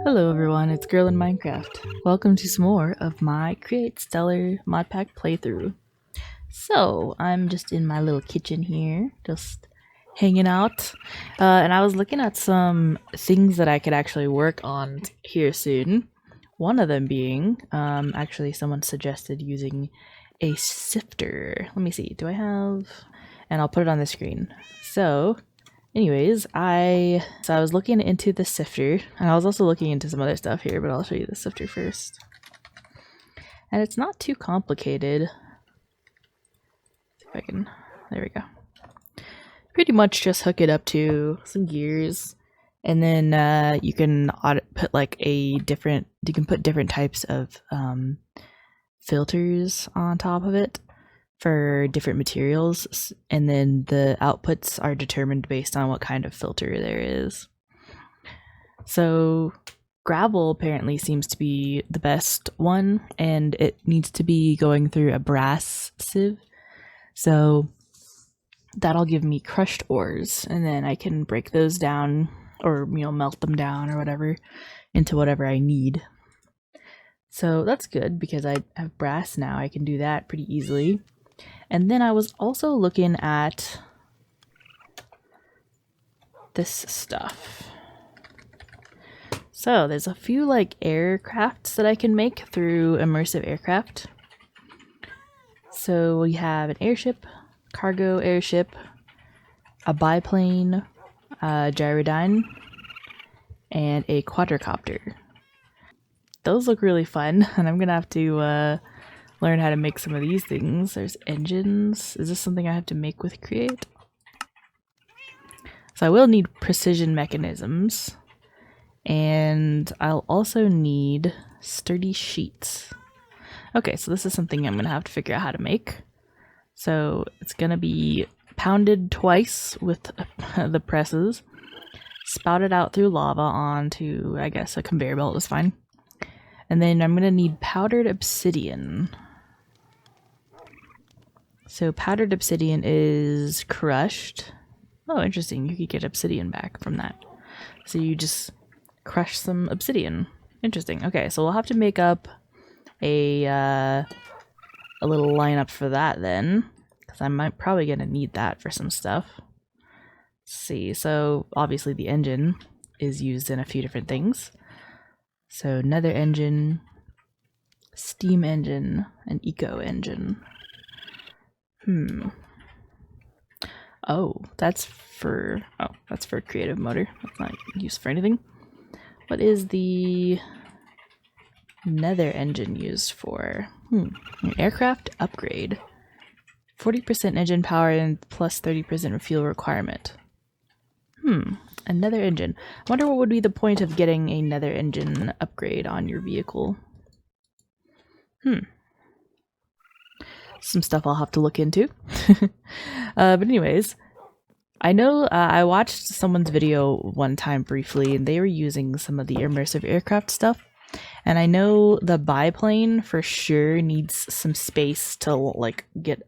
Hello everyone, it's Girl in Minecraft. Welcome to some more of my Create Stellar Modpack playthrough. So, I'm just in my little kitchen here, just hanging out. And I was looking at some things that I could actually work on here soon. One of them being, actually someone suggested using a sifter. Let me see, do I have... And I'll put it on the screen. So, anyways, I was looking into the sifter, and I was also looking into some other stuff here, but I'll show you the sifter first. And it's not too complicated. See if I can, there we go. Pretty much just hook it up to some gears, and then you can put like you can put different types of filters on top of it for different materials, and then the outputs are determined based on what kind of filter there is. So gravel apparently seems to be the best one, and it needs to be going through a brass sieve. So that'll give me crushed ores, and then I can break those down, or melt them down or whatever into whatever I need. So that's good because I have brass now. I can do that pretty easily. And then I was also looking at this stuff. So there's a few like aircrafts that I can make through immersive aircraft. So we have an airship, cargo airship, a biplane, a gyrodyne, and a quadricopter. Those look really fun, and I'm gonna have to learn how to make some of these things. There's engines. Is this something I have to make with Create? So I will need precision mechanisms, and I'll also need sturdy sheets. Okay, so this is something I'm gonna have to figure out how to make. So it's gonna be pounded twice with the presses, spouted out through lava onto, I guess, a conveyor belt is fine. And then I'm gonna need powdered obsidian. So powdered obsidian is crushed. Oh, interesting. You could get obsidian back from that. So you just crush some obsidian. Interesting. Okay, so we'll have to make up a little lineup for that then, because I'm probably gonna need that for some stuff. Let's see. So obviously the engine is used in a few different things. So nether engine, steam engine, and eco engine. Oh, that's for creative motor. That's not used for anything. What is the nether engine used for? An aircraft upgrade. 40% engine power and plus 30% fuel requirement. A nether engine. I wonder what would be the point of getting a nether engine upgrade on your vehicle. Some stuff I'll have to look into. But anyways, I know I watched someone's video one time briefly, and they were using some of the immersive aircraft stuff. And I know the biplane for sure needs some space to like get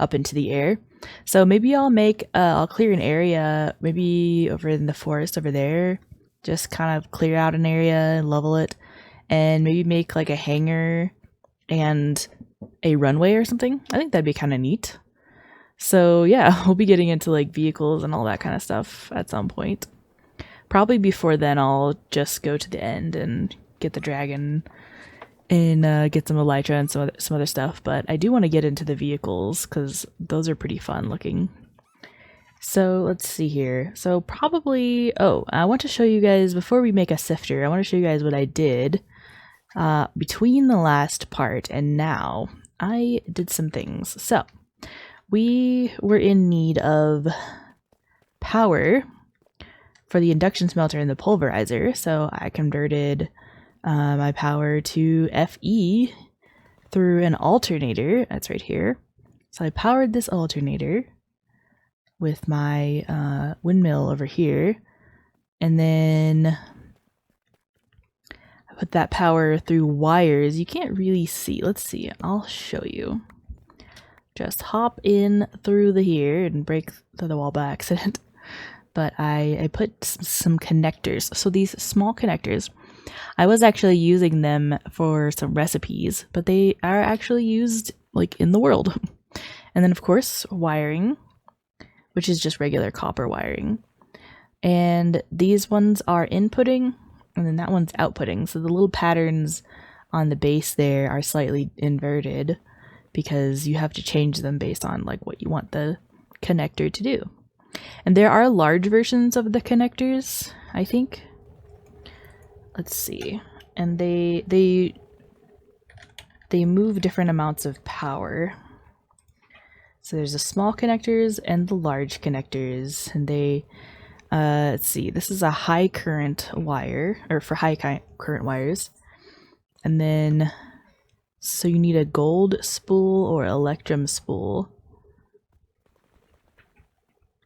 up into the air. So maybe I'll clear an area, maybe over in the forest over there, just kind of clear out an area and level it, and maybe make like a hangar and a runway or something. I think that'd be kind of neat. So yeah, we'll be getting into like vehicles and all that kind of stuff at some point. Probably before then I'll just go to the end and get the dragon and get some elytra and some other stuff, but I do want to get into the vehicles because those are pretty fun looking. So let's see here. So probably, I want to show you guys, before we make a sifter, I want to show you guys what I did between the last part and now. I did some things. So we were in need of power for the induction smelter and the pulverizer, so I converted my power to FE through an alternator. That's right here. So I powered this alternator with my windmill over here, and then I put that power through wires. You can't really see. Let's see. I'll show you. Just hop in through here and break through the wall by accident. But I put some connectors. So these small connectors I was actually using them for some recipes, but they are actually used like in the world. And then of course, wiring, which is just regular copper wiring. And these ones are inputting, and then that one's outputting. So the little patterns on the base there are slightly inverted because you have to change them based on like what you want the connector to do. And there are large versions of the connectors, I think. Let's see. And they move different amounts of power. So there's the small connectors and the large connectors, and they let's see, this is a high current wire, or for high current wires. And then, so you need a gold spool or electrum spool.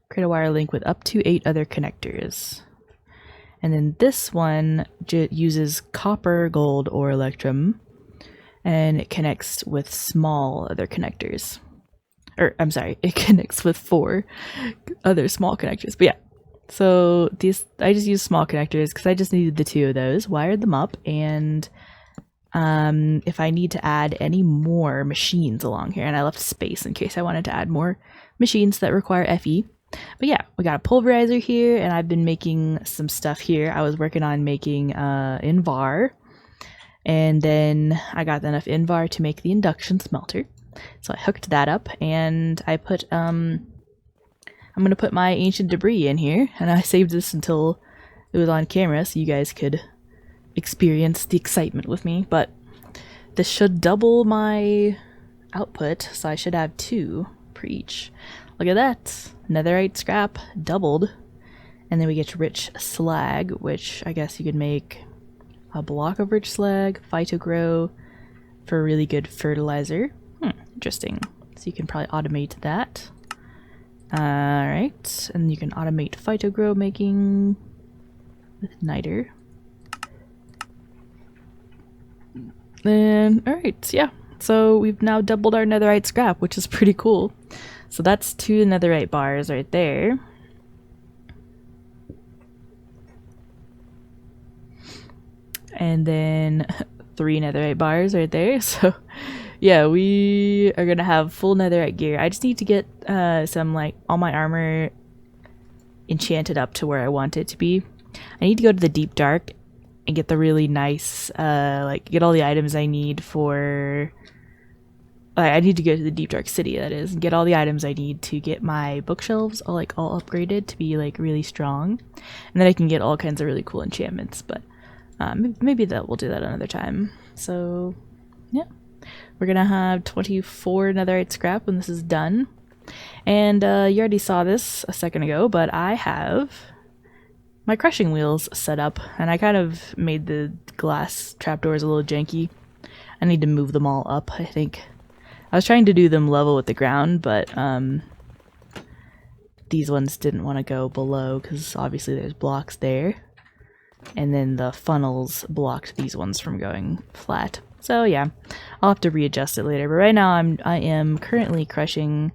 Create a wire link with up to 8 other connectors. And then this one uses copper, gold, or electrum, and it connects with small other connectors. Or, I'm sorry, it connects with 4 other small connectors. But yeah, so these, I just used small connectors because I just needed the 2 of those, wired them up, and if I need to add any more machines along here, and I left space in case I wanted to add more machines that require FE. But yeah, we got a pulverizer here, and I've been making some stuff here. I was working on making Invar, and then I got enough Invar to make the induction smelter. So I hooked that up, and I put, I'm going to put my ancient debris in here, and I saved this until it was on camera so you guys could experience the excitement with me. But this should double my output, so I should have 2 per each. Look at that! Netherite scrap doubled, and then we get rich slag, which I guess you could make a block of rich slag, phytogrow for really good fertilizer. Interesting. So you can probably automate that. Alright, and you can automate phytogrow making with niter. Then, alright, yeah. So we've now doubled our netherite scrap, which is pretty cool. So that's 2 netherite bars right there. And then 3 netherite bars right there. So yeah, we are gonna have full netherite gear. I just need to get some, like, all my armor enchanted up to where I want it to be. I need to go to the deep dark and get the really nice, like, get all the items I need for... I need to go to the deep dark city, that is, and get all the items I need to get my bookshelves all upgraded to be, like, really strong. And then I can get all kinds of really cool enchantments, but maybe we'll do that another time. So, yeah. We're gonna have 24 netherite scrap when this is done. And you already saw this a second ago, but I have my crushing wheels set up, and I kind of made the glass trapdoors a little janky. I need to move them all up, I think. I was trying to do them level with the ground, but these ones didn't want to go below because obviously there's blocks there. And then the funnels blocked these ones from going flat. So yeah, I'll have to readjust it later. But right now I am currently crushing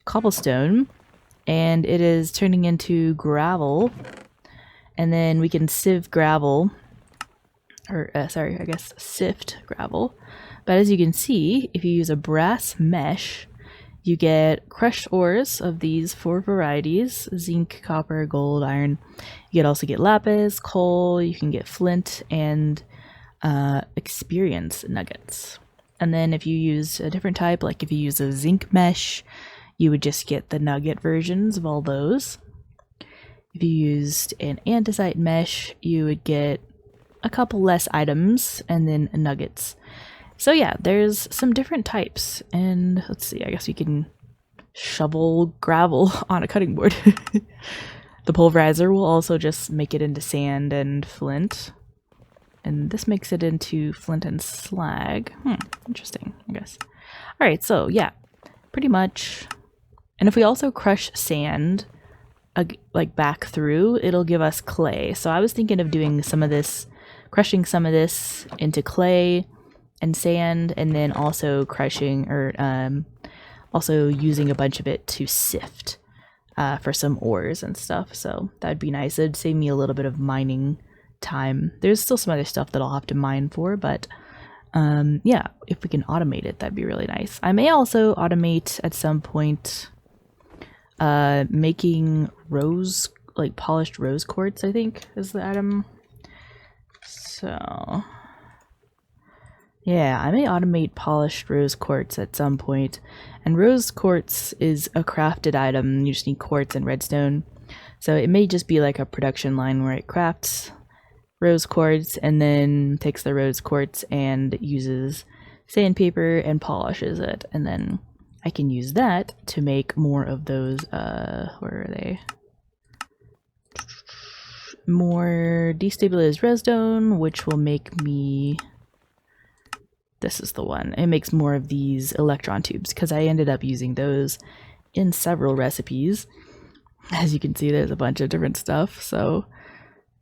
cobblestone, and it is turning into gravel. And then we can sieve gravel, or sorry, I guess sift gravel. But as you can see, if you use a brass mesh, you get crushed ores of these 4 varieties: zinc, copper, gold, iron. You can also get lapis, coal, you can get flint, and experience nuggets. And then if you use a different type, like if you use a zinc mesh, you would just get the nugget versions of all those. If you used an andesite mesh, you would get a couple less items and then nuggets. So yeah, there's some different types, and let's see, I guess we can shovel gravel on a cutting board. The pulverizer will also just make it into sand and flint, and this makes it into flint and slag. Interesting, I guess. Alright, so yeah, pretty much. And if we also crush sand, like back through, it'll give us clay. So I was thinking of doing some of this, crushing some of this into clay and sand, and then also crushing, or also using a bunch of it to sift for some ores and stuff. So that'd be nice. It'd save me a little bit of mining time. There's still some other stuff that I'll have to mine for, but yeah, if we can automate it, that'd be really nice. I may also automate at some point making polished rose quartz, I think is the item. So yeah, I may automate polished rose quartz at some point. And rose quartz is a crafted item. You just need quartz and redstone. So it may just be like a production line where it crafts rose quartz and then takes the rose quartz and uses sandpaper and polishes it. And then I can use that to make more of those, where are they? More destabilized redstone, which will make me... This is the one. It makes more of these electron tubes because I ended up using those in several recipes. As you can see, there's a bunch of different stuff. So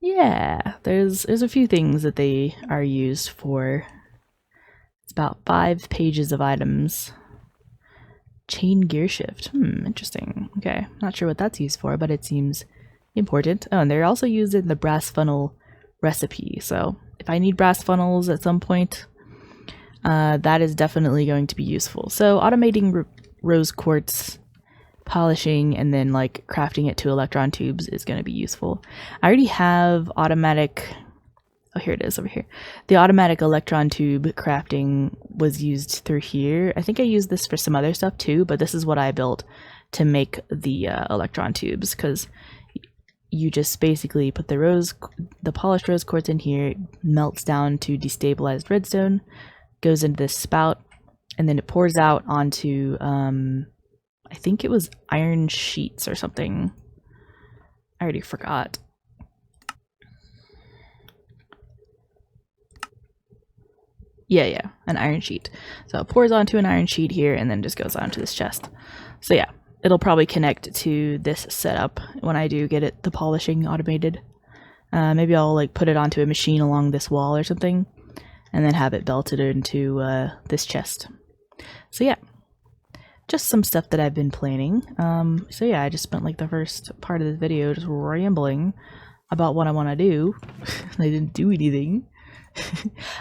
yeah, there's a few things that they are used for. It's about 5 pages of items. Chain gear shift. Interesting. Okay, not sure what that's used for, but it seems important. Oh, and they're also used in the brass funnel recipe. So if I need brass funnels at some point, that is definitely going to be useful. So automating rose quartz polishing and then like crafting it to electron tubes is going to be useful. I already have automatic... Oh, here it is over here. The automatic electron tube crafting was used through here. I think I used this for some other stuff too, but this is what I built to make the electron tubes, because you just basically put the polished rose quartz in here, it melts down to destabilized redstone, goes into this spout, and then it pours out onto I think it was iron sheets or something. I already forgot. Yeah, an iron sheet. So it pours onto an iron sheet here and then just goes onto this chest. So yeah, it'll probably connect to this setup when I do get the polishing automated. Maybe I'll like put it onto a machine along this wall or something, and then have it belted into this chest. So yeah, just some stuff that I've been planning. So yeah, I just spent like the first part of this video just rambling about what I want to do. I didn't do anything.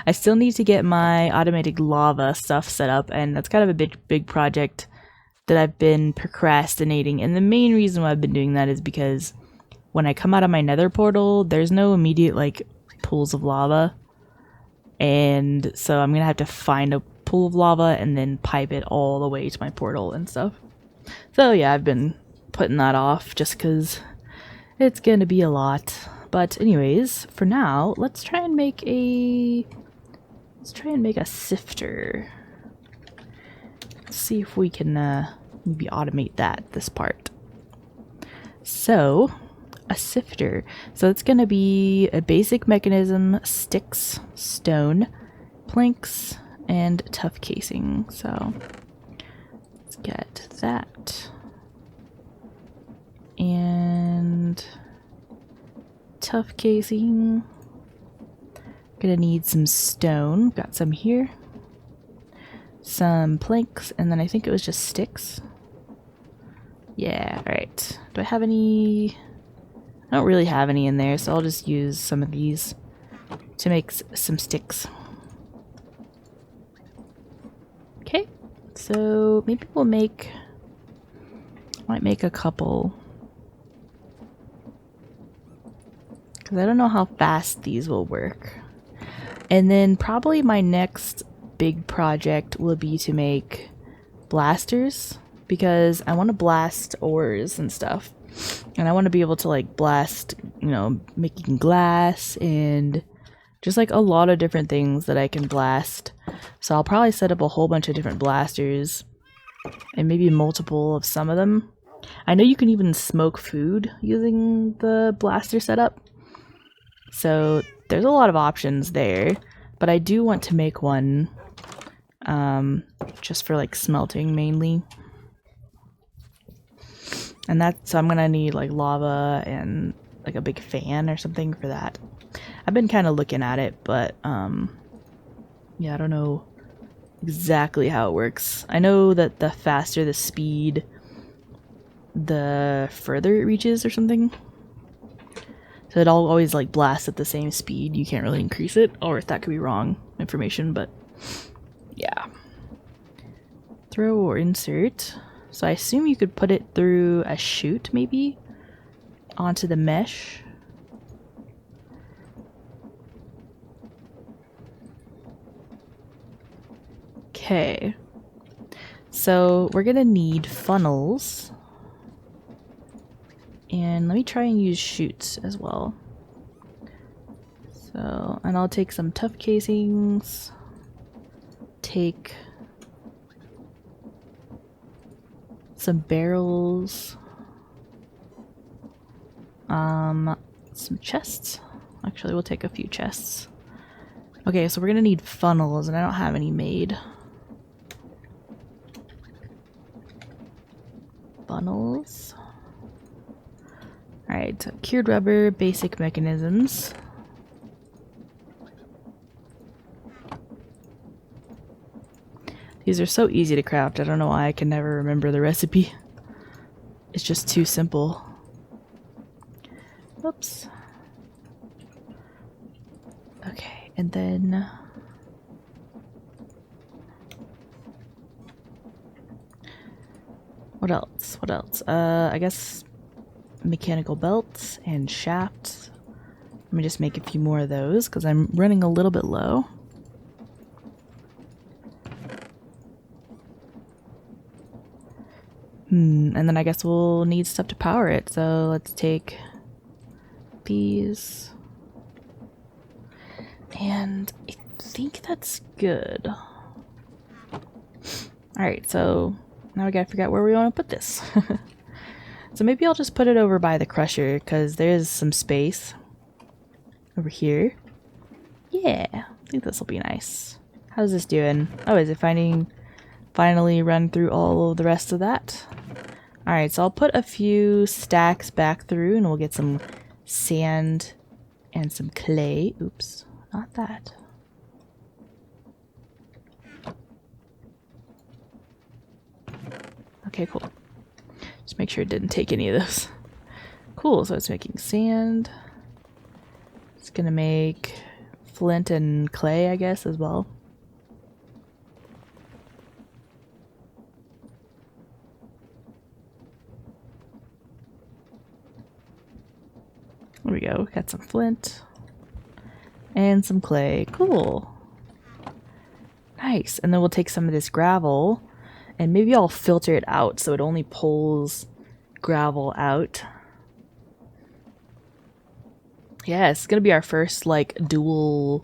I still need to get my automated lava stuff set up, and that's kind of a big project that I've been procrastinating. And the main reason why I've been doing that is because when I come out of my nether portal, there's no immediate like pools of lava. And so I'm gonna have to find a pool of lava and then pipe it all the way to my portal and stuff. So yeah, I've been putting that off just because it's gonna be a lot. But anyways, for now, let's try and make a sifter. Let's see if we can maybe automate this part. So a sifter. So it's going to be a basic mechanism, sticks, stone, planks, and tough casing. So let's get that. And tough casing. Gonna need some stone. Got some here. Some planks, and then I think it was just sticks. Yeah, alright. Do I have any... I don't really have any in there, so I'll just use some of these to make some sticks. Okay, so maybe we'll might make a couple. Because I don't know how fast these will work. And then probably my next big project will be to make blasters, because I want to blast ores and stuff. And I want to be able to like blast, you know, making glass and just like a lot of different things that I can blast. So I'll probably set up a whole bunch of different blasters and maybe multiple of some of them. I know you can even smoke food using the blaster setup. So there's a lot of options there, but I do want to make one just for like smelting mainly. And so I'm gonna need like lava and like a big fan or something for that. I've been kind of looking at it, but yeah, I don't know exactly how it works. I know that the faster the speed, the further it reaches or something. So So it'll always like blast at the same speed. You can't really increase it, or if that could be wrong information, but yeah. Throw or insert. So I assume you could put it through a chute maybe onto the mesh. Okay. So we're gonna need funnels. And let me try and use chutes as well. So, and I'll take some tough casings. Take some barrels. Some chests. Actually, we'll take a few chests. Okay, so we're gonna need funnels, and I don't have any made. Funnels. Alright, so cured rubber, basic mechanisms. These are so easy to craft, I don't know why I can never remember the recipe. It's just too simple. Oops. Okay, and then... What else? What else? I guess mechanical belts and shafts. Let me just make a few more of those because I'm running a little bit low. And then I guess we'll need stuff to power it. So let's take these. And I think that's good. Alright, so now we gotta figure out where we want to put this. So maybe I'll just put it over by the crusher because there's some space over here. Yeah, I think this will be nice. How's this doing? Oh, is it finally run through all of the rest of that? Alright, so I'll put a few stacks back through and we'll get some sand and some clay. Oops, not that. Okay, cool. Just make sure it didn't take any of those. Cool, so it's making sand. It's gonna make flint and clay, I guess, as well. There we go, got some flint. And some clay, cool. Nice, and then we'll take some of this gravel and maybe I'll filter it out so it only pulls gravel out. Yeah, it's gonna be our first like dually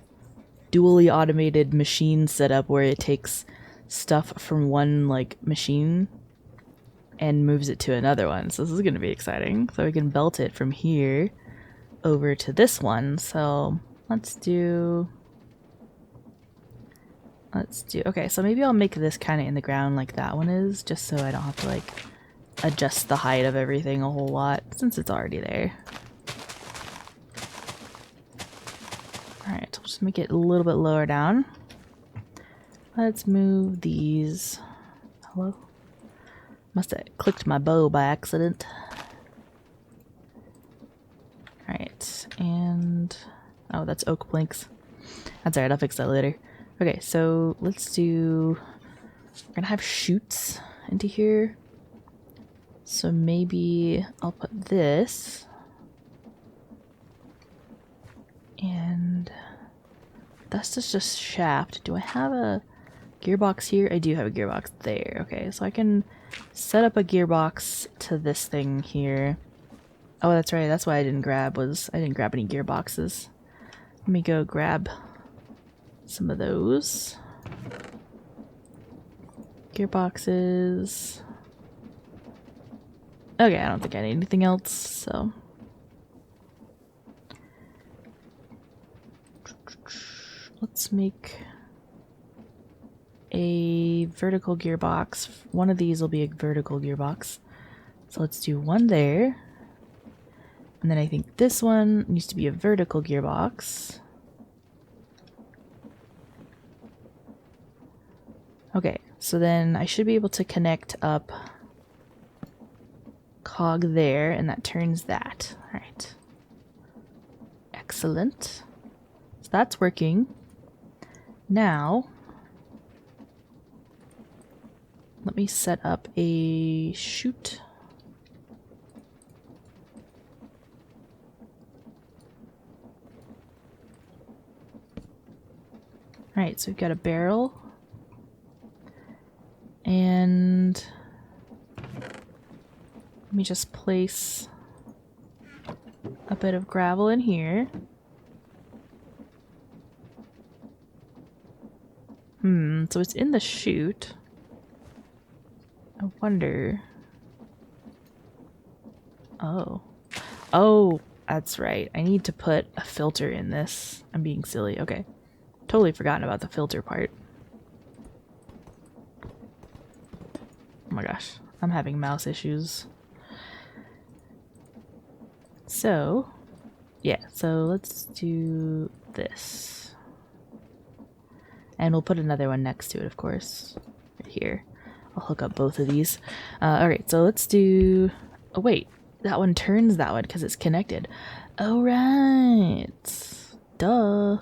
automated machine setup where it takes stuff from one like machine and moves it to another one. So this is gonna be exciting. So we can belt it from here over to this one. So let's do, okay, so maybe I'll make this kind of in the ground like that one is, just so I don't have to like adjust the height of everything a whole lot since it's already there. Alright, so we'll just make it a little bit lower down. Let's move these. Hello? Must have clicked my bow by accident. Alright, and... oh, that's oak planks. That's alright, I'll fix that later. Okay, so let's do... we're gonna have chutes into here. So maybe I'll put this. And that's just a shaft. Do I have a gearbox here? I do have a gearbox there. Okay, so I can set up a gearbox to this thing here. Oh, that's right. That's why I didn't grab any gearboxes. Let me go grab some of those. Gearboxes. Okay, I don't think I need anything else, so... let's make a vertical gearbox. One of these will be a vertical gearbox. So let's do one there. And then I think this one needs to be a vertical gearbox. Okay, so then I should be able to connect up cog there, and that turns that. Alright. Excellent. So that's working. Now, let me set up a chute. Alright, so we've got a barrel. And let me just place a bit of gravel in here. So it's in the chute. I wonder. Oh, that's right. I need to put a filter in this. I'm being silly. Okay. Totally forgotten about the filter part. Oh my gosh. I'm having mouse issues. So, yeah. So let's do this. And we'll put another one next to it, of course. Right here. I'll hook up both of these. Alright, so let's do... Oh, wait. That one turns that one because it's connected. Oh, right. Duh.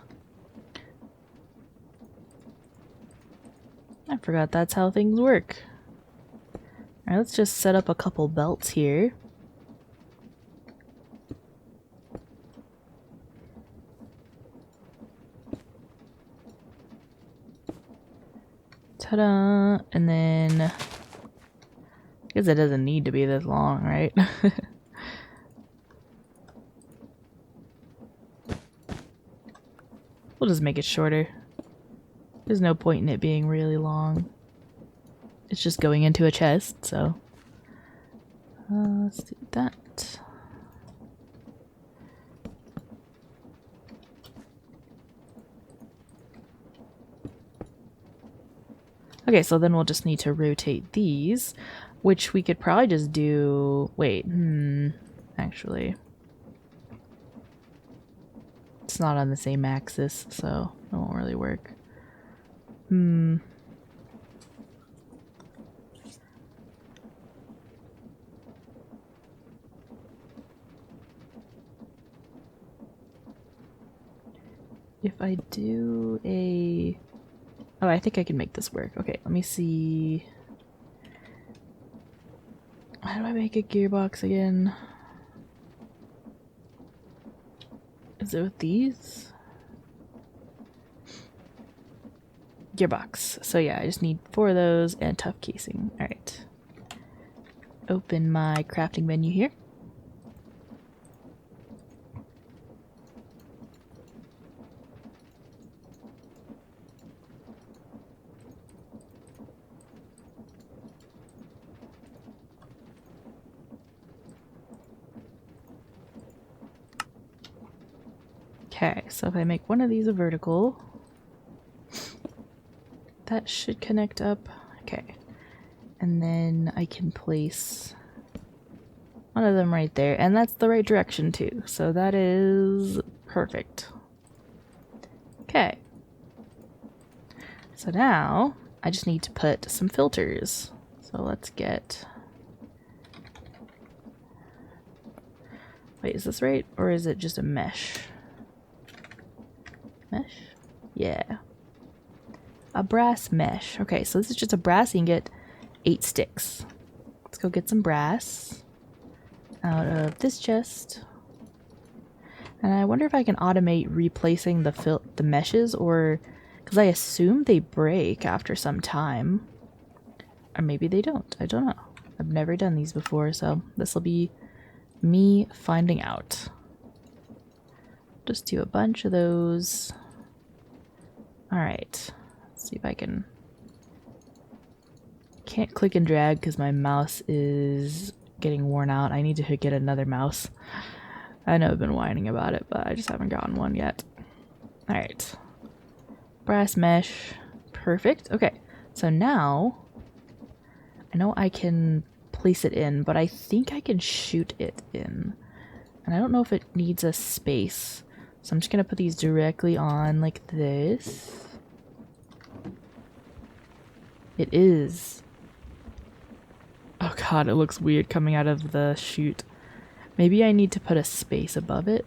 I forgot that's how things work. Alright, let's just set up a couple belts here. Ta-da! And then... I guess it doesn't need to be this long, right? We'll just make it shorter. There's no point in it being really long. It's just going into a chest, so... let's do that. Okay, so then we'll just need to rotate these, which we could probably just do... Wait, actually... It's not on the same axis, so it won't really work. If I do a... Oh, I think I can make this work. Okay, let me see... How do I make a gearbox again? Is it with these? Gearbox. So yeah, I just need 4 of those and tough casing. Alright. Open my crafting menu here. Okay, so if I make one of these a vertical, that should connect up. Okay. And then I can place one of them right there. And that's the right direction too. So that is perfect. Okay. So now I just need to put some filters. So let's get... Wait, is this right? Or is it just a mesh? Mesh? Yeah. A brass mesh. Okay, so this is just a brass ingot, 8 sticks. Let's go get some brass out of this chest. And I wonder if I can automate replacing the meshes, or... Because I assume they break after some time. Or maybe they don't. I don't know. I've never done these before, so this will be me finding out. Just do a bunch of those. Alright. Let's see if I can... Can't click and drag because my mouse is getting worn out. I need to get another mouse. I know I've been whining about it, but I just haven't gotten one yet. Alright. Brass mesh. Perfect. Okay. So now... I know I can place it in, but I think I can shoot it in. And I don't know if it needs a space. So I'm just going to put these directly on like this. It is. Oh god, it looks weird coming out of the chute. Maybe I need to put a space above it.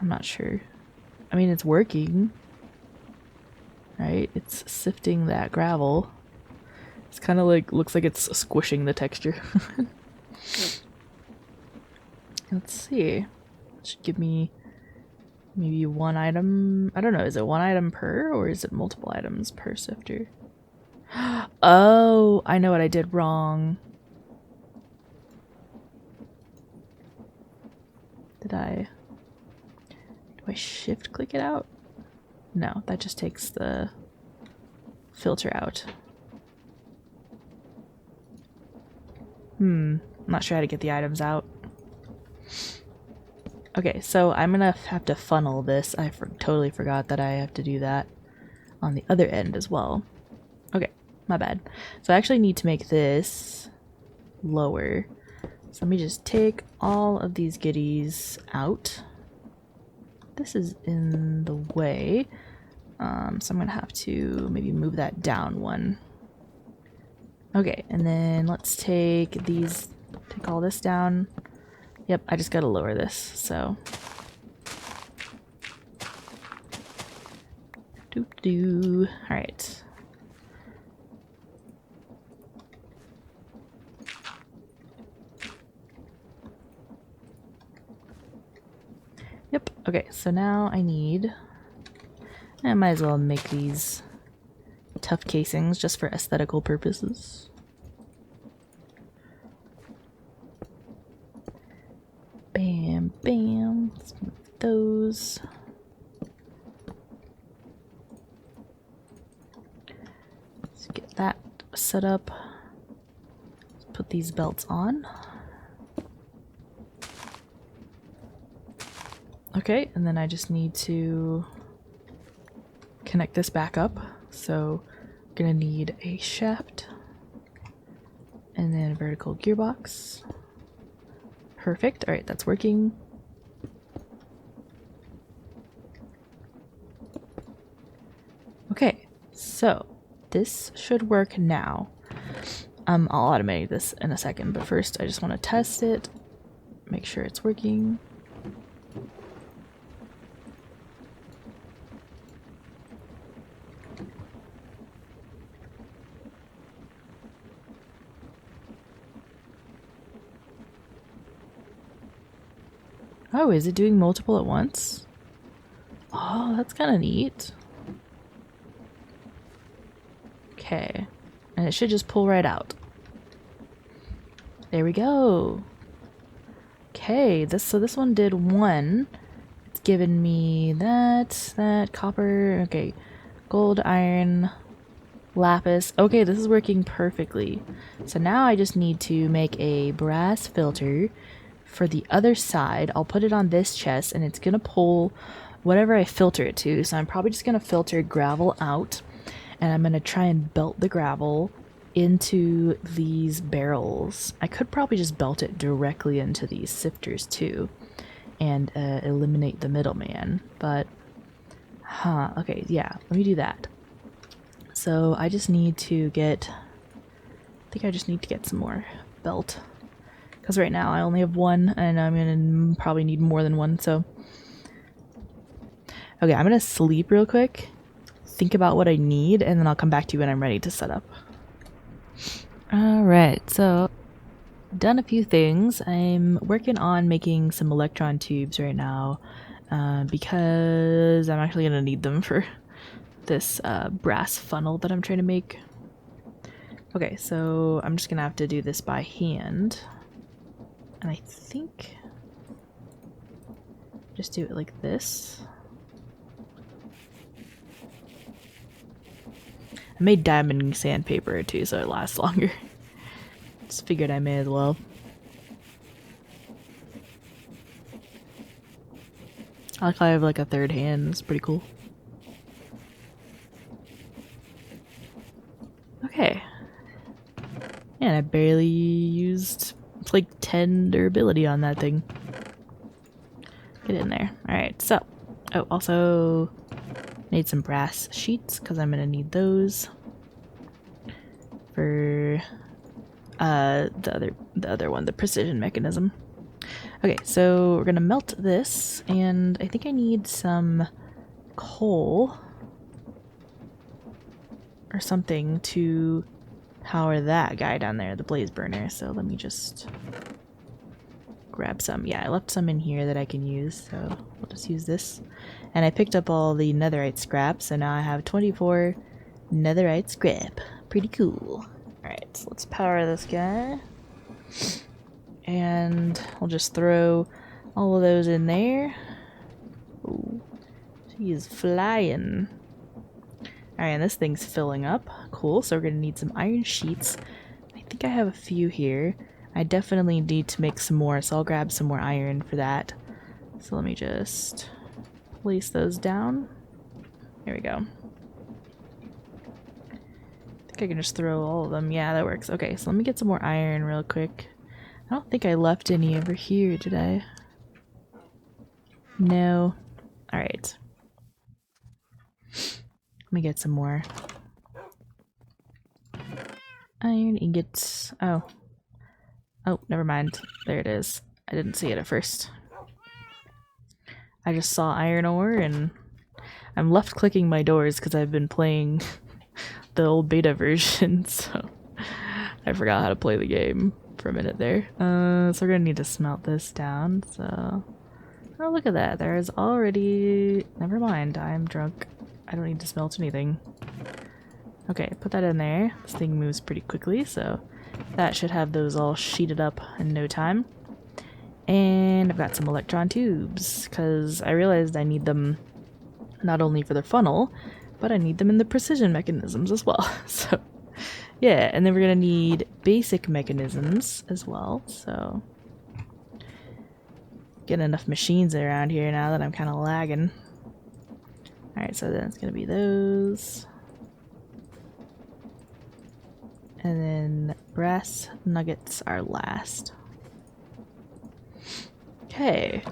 I'm not sure. I mean, it's working. Right? It's sifting that gravel. It's kind of like, looks like it's squishing the texture. Let's see. It should give me maybe one item. I don't know, is it one item per or is it multiple items per sifter? Oh, I know what I did wrong. Do I shift click it out? No, that just takes the filter out. I'm not sure how to get the items out. Okay, so I'm gonna have to funnel this. I totally forgot that I have to do that on the other end as well. Okay, my bad. So I actually need to make this lower. So let me just take all of these goodies out. This is in the way. So I'm gonna have to maybe move that down one. Okay, and then let's take all this down. Yep, I just gotta lower this, so. Doop-doo. Alright. Yep, okay, so now I might as well make these tough casings just for aesthetical purposes. Bam, bam. Let's move those. Let's get that set up. Let's put these belts on. Okay, and then I just need to connect this back up. So I'm gonna need a shaft and then a vertical gearbox. Perfect. Alright, that's working. Okay, so this should work now. I'll automate this in a second, but first I just want to test it, make sure it's working. Oh, is it doing multiple at once? Oh, that's kind of neat. Okay. And it should just pull right out. There we go. Okay, so this one did one. It's given me that copper. Okay, gold, iron, lapis. Okay, this is working perfectly. So now I just need to make a brass filter for the other side. I'll put it on this chest and it's gonna pull whatever I filter it to. So I'm probably just gonna filter gravel out and I'm gonna try and belt the gravel into these barrels. I could probably just belt it directly into these sifters too and eliminate the middleman, but okay, yeah, let me do that. So I just need to get, I think I just need to get some more belt. Because right now I only have one, and I'm going to probably need more than one, so. Okay, I'm going to sleep real quick, think about what I need, and then I'll come back to you when I'm ready to set up. Alright, so done a few things. I'm working on making some electron tubes right now, because I'm actually going to need them for this brass funnel that I'm trying to make. Okay, so I'm just going to have to do this by hand. And I think just do it like this. I made diamond sandpaper too, so it lasts longer. Just figured I may as well. I like how I have like a third hand. It's pretty cool. Okay. And I barely used, it's like 10 durability on that thing. Get in there. Alright, so. Oh, also need some brass sheets because I'm gonna need those for the other one, the precision mechanism. Okay, so we're gonna melt this, and I think I need some coal or something to power that guy down there, the blaze burner. So let me just grab some. Yeah, I left some in here that I can use, so we'll just use this. And I picked up all the netherite scrap, so now I have 24 netherite scrap. Pretty cool. Alright, so let's power this guy. And I'll just throw all of those in there. Ooh, she is flying. Alright, and this thing's filling up. Cool, so we're gonna need some iron sheets. I think I have a few here. I definitely need to make some more, so I'll grab some more iron for that. So let me just place those down. There we go. I think I can just throw all of them. Yeah, that works. Okay, so let me get some more iron real quick. I don't think I left any over here, did I? No. Alright. Let me get some more. Iron ingots. Oh. Oh, never mind. There it is. I didn't see it at first. I just saw iron ore and I'm left clicking my doors because I've been playing the old beta version, so I forgot how to play the game for a minute there. So we're gonna need to smelt this down, so... Oh, look at that. There's already... Never mind, I'm drunk. I don't need to smelt anything. Okay, put that in there. This thing moves pretty quickly, so that should have those all sheeted up in no time. And I've got some electron tubes, because I realized I need them not only for the funnel, but I need them in the precision mechanisms as well. So, yeah, and then we're going to need basic mechanisms as well, so... Getting enough machines around here now that I'm kind of lagging. Alright, so then it's going to be those... And then brass nuggets are last. Okay.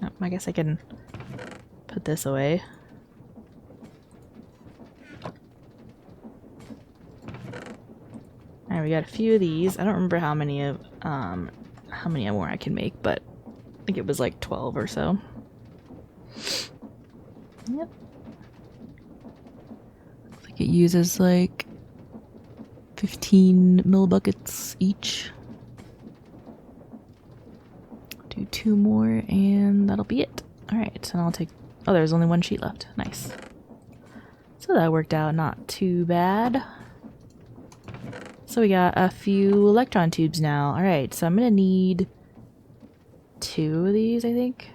Oh, I guess I can put this away. Alright, we got a few of these. I don't remember how many more I can make, but I think it was like 12 or so. Yep. Looks like it uses like 15 millibuckets each. Do 2 more and that'll be it. Alright, and I'll take... Oh, there's only 1 sheet left. Nice. So that worked out not too bad. So we got a few electron tubes now. Alright, so I'm gonna need 2 of these, I think.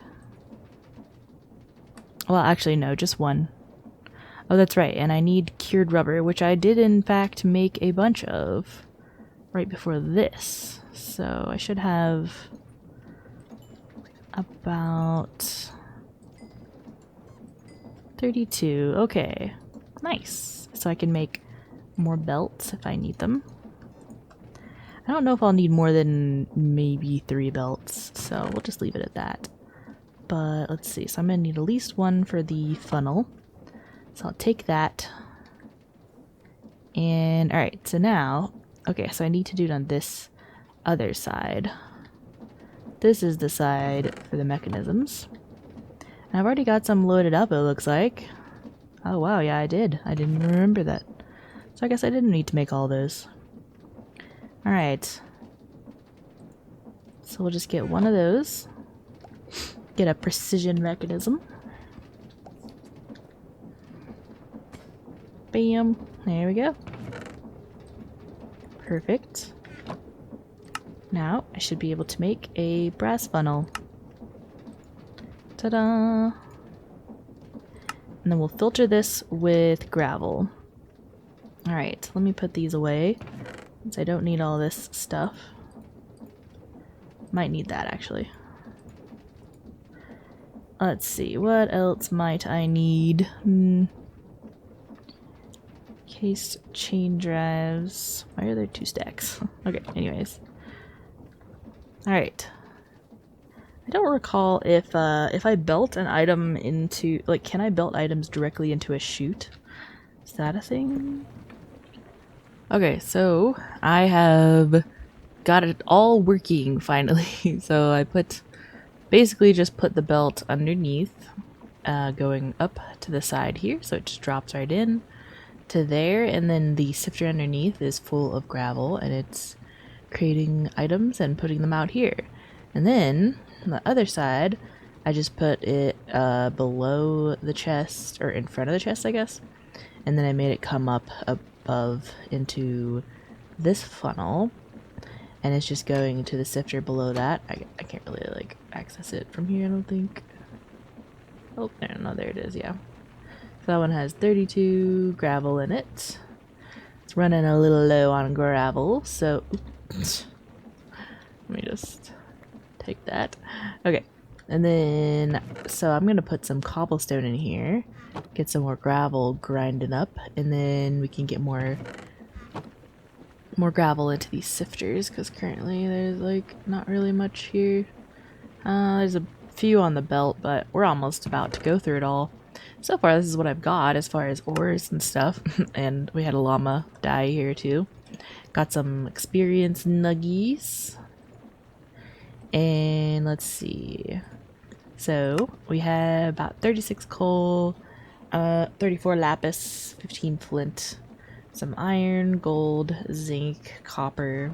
Well, actually, no, just 1. Oh, that's right, and I need cured rubber, which I did in fact make a bunch of right before this. So I should have about 32. Okay, nice. So I can make more belts if I need them. I don't know if I'll need more than maybe 3 belts, so we'll just leave it at that. But let's see, so I'm gonna need at least 1 for the funnel. So I'll take that. And alright, so now, okay, so I need to do it on this other side. This is the side for the mechanisms. And I've already got some loaded up, it looks like. Oh wow, yeah, I did. I didn't remember that. So I guess I didn't need to make all those. Alright. So we'll just get 1 of those. Get a precision mechanism. Bam. There we go. Perfect. Now I should be able to make a brass funnel. Ta-da! And then we'll filter this with gravel. Alright, let me put these away, since I don't need all this stuff. Might need that, actually. Let's see, what else might I need? Case chain drives. Why are there 2 stacks? Okay, anyways. Alright. I don't recall if I belt an item into... Like, can I belt items directly into a chute? Is that a thing? Okay, so I have got it all working finally. So I basically just put the belt underneath, going up to the side here, so it just drops right in to there, and then the sifter underneath is full of gravel, and it's creating items and putting them out here. And then on the other side, I just put it below the chest, or in front of the chest, I guess, and then I made it come up above into this funnel, and it's just going to the sifter below that. I can't really like access it from here, I don't think. Oh, no, there it is, yeah. So that one has 32 gravel in it. It's running a little low on gravel, so oops. Let me just take that. Okay, and then, so I'm gonna put some cobblestone in here, get some more gravel grinding up, and then we can get more gravel into these sifters, because currently there's like not really much here. There's a few on the belt, but we're almost about to go through it all. So far, this is what I've got as far as ores and stuff. And we had a llama die here too. Got some experience nuggies. And let's see. So we have about 36 coal, 34 lapis, 15 flint, some iron, gold, zinc, copper.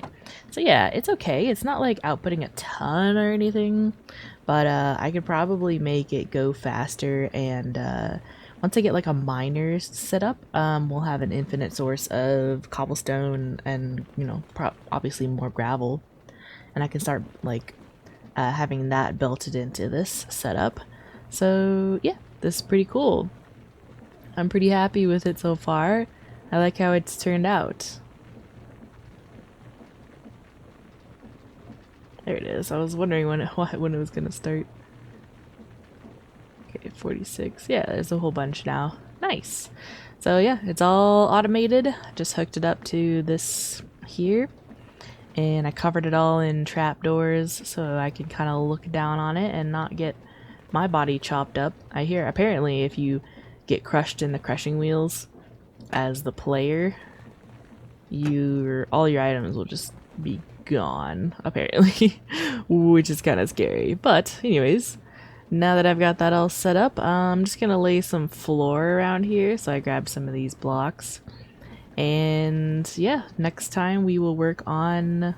So yeah, it's okay. It's not like outputting a ton or anything, but I could probably make it go faster, and once I get like a miner set up, we'll have an infinite source of cobblestone and, you know, obviously more gravel, and I can start like having that belted into this setup. So yeah, this is pretty cool. I'm pretty happy with it so far. I like how it's turned out. There it is. I was wondering when it was gonna start. Okay, 46. Yeah, there's a whole bunch now. Nice. So yeah, it's all automated. Just hooked it up to this here, and I covered it all in trapdoors so I can kind of look down on it and not get my body chopped up. I hear apparently if you get crushed in the crushing wheels as the player, all your items will just be gone, apparently, which is kind of scary. But anyways, now that I've got that all set up, I'm just gonna lay some floor around here. So I grabbed some of these blocks, and yeah, next time we will work on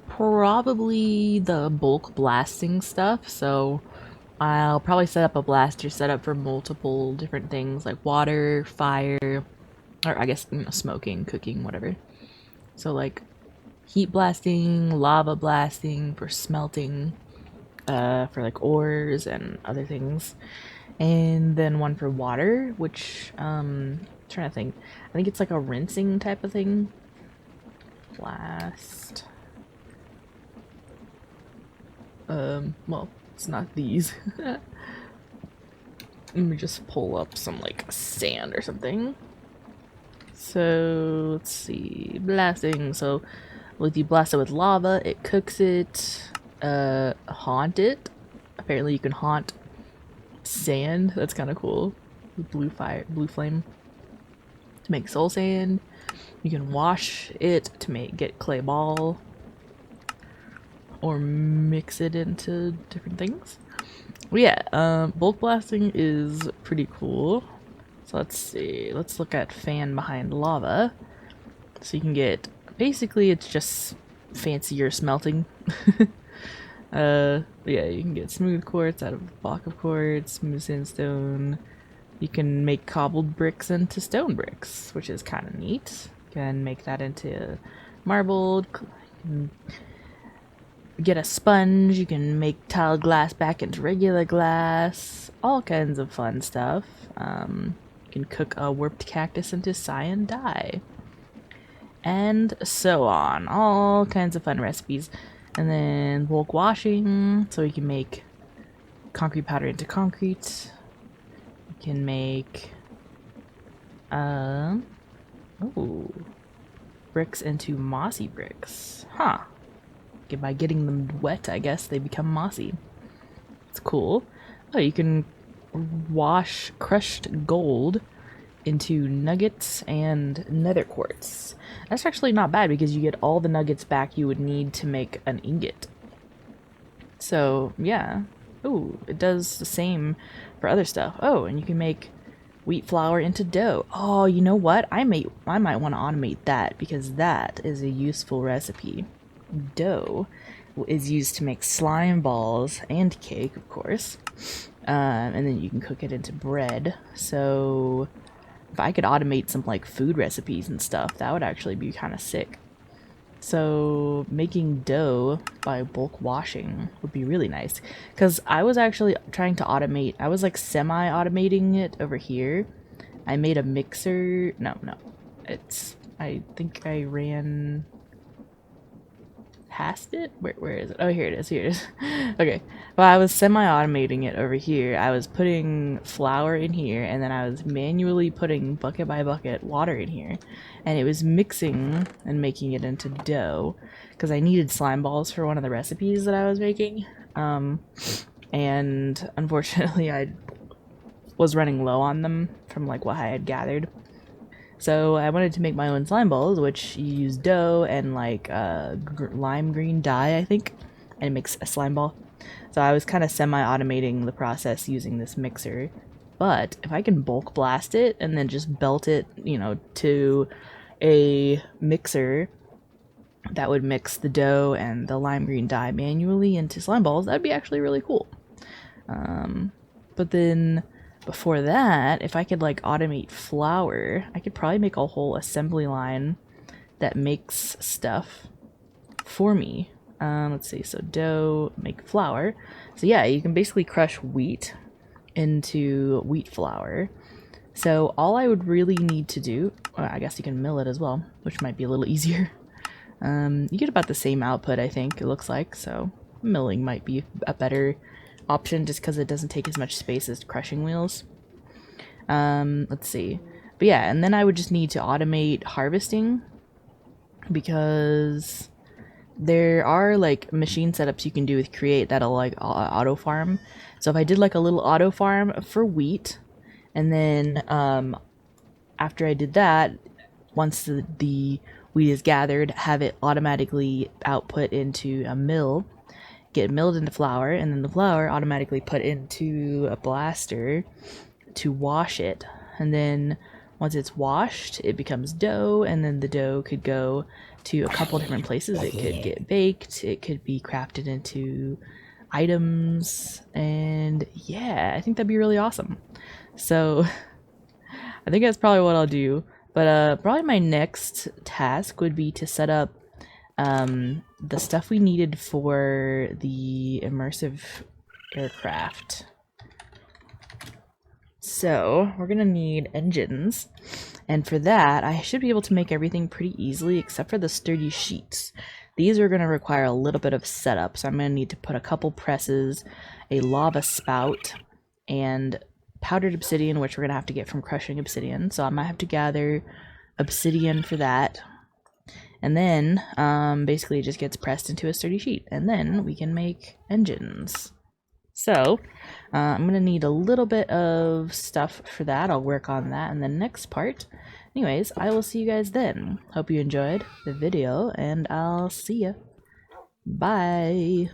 probably the bulk blasting stuff. So I'll probably set up a blaster setup for multiple different things like water, fire, or I guess, you know, smoking, cooking, whatever. So like heat blasting, lava blasting for smelting, for like ores and other things, and then one for water, which I'm trying to think. I think it's like a rinsing type of thing. Blast. Well, it's not these. Let me just pull up some like sand or something. So let's see, blasting. So if you blast it with lava, it cooks it. Haunt it. Apparently you can haunt sand. That's kind of cool. With blue flame to make soul sand. You can wash it to get clay ball, or mix it into different things. But yeah, bulk blasting is pretty cool. So let's see, let's look at fan behind lava. So you can get, basically it's just fancier smelting. Yeah, you can get smooth quartz out of block of quartz, smooth sandstone. You can make cobbled bricks into stone bricks, which is kind of neat. You can make that into marbled. You can get a sponge. You can make tiled glass back into regular glass. All kinds of fun stuff. You can cook a warped cactus into cyan dye. And so on. All kinds of fun recipes. And then bulk washing, so you can make concrete powder into concrete. You can make bricks into mossy bricks. Huh. By getting them wet, I guess they become mossy. It's cool. Oh, you can wash crushed gold into nuggets and nether quartz. That's actually not bad because you get all the nuggets back you would need to make an ingot. So, yeah. Ooh, it does the same for other stuff. Oh, and you can make wheat flour into dough. Oh, you know what? I might want to automate that because that is a useful recipe. Dough is used to make slime balls and cake, of course. And then you can cook it into bread. So if I could automate some like food recipes and stuff, that would actually be kind of sick. So making dough by bulk washing would be really nice. Because I was actually trying to automate, I was like semi-automating it over here. I made a mixer. No, I think I ran past it? Where is it? Oh, here it is. Okay. Well, I was semi-automating it over here. I was putting flour in here, and then I was manually putting bucket by bucket water in here. And it was mixing and making it into dough, because I needed slime balls for one of the recipes that I was making. And unfortunately, I was running low on them from like what I had gathered. So I wanted to make my own slime balls, which you use dough and like lime green dye, I think, and it makes a slime ball. So I was kind of semi-automating the process using this mixer. But if I can bulk blast it and then just belt it, you know, to a mixer that would mix the dough and the lime green dye manually into slime balls, that'd be actually really cool. But then before that, if I could like automate flour, I could probably make a whole assembly line that makes stuff for me. Let's see, so dough, make flour. So yeah, you can basically crush wheat into wheat flour. So all I would really need to do, well, I guess you can mill it as well, which might be a little easier. You get about the same output, I think, it looks like, so milling might be a better option just because it doesn't take as much space as crushing wheels. Let's see. But yeah, and then I would just need to automate harvesting because there are like machine setups you can do with Create that'll like auto farm. So if I did like a little auto farm for wheat, and then after I did that, once the wheat is gathered, have it automatically output into a mill, get milled into flour, and then the flour automatically put into a blaster to wash it. And then once it's washed, it becomes dough, and then the dough could go to a couple different places. It could get baked, it could be crafted into items, and yeah, I think that'd be really awesome. So I think that's probably what I'll do. But probably my next task would be to set up the stuff we needed for the immersive aircraft. So we're gonna need engines, and for that I should be able to make everything pretty easily except for the sturdy sheets. These are gonna require a little bit of setup, so I'm gonna need to put a couple presses, a lava spout, and powdered obsidian, which we're gonna have to get from crushing obsidian. So I might have to gather obsidian for that. And then basically it just gets pressed into a sturdy sheet, and then we can make engines. So I'm gonna need a little bit of stuff for that. I'll work on that in the next part. Anyways, I will see you guys then. Hope you enjoyed the video, and I'll see ya. Bye.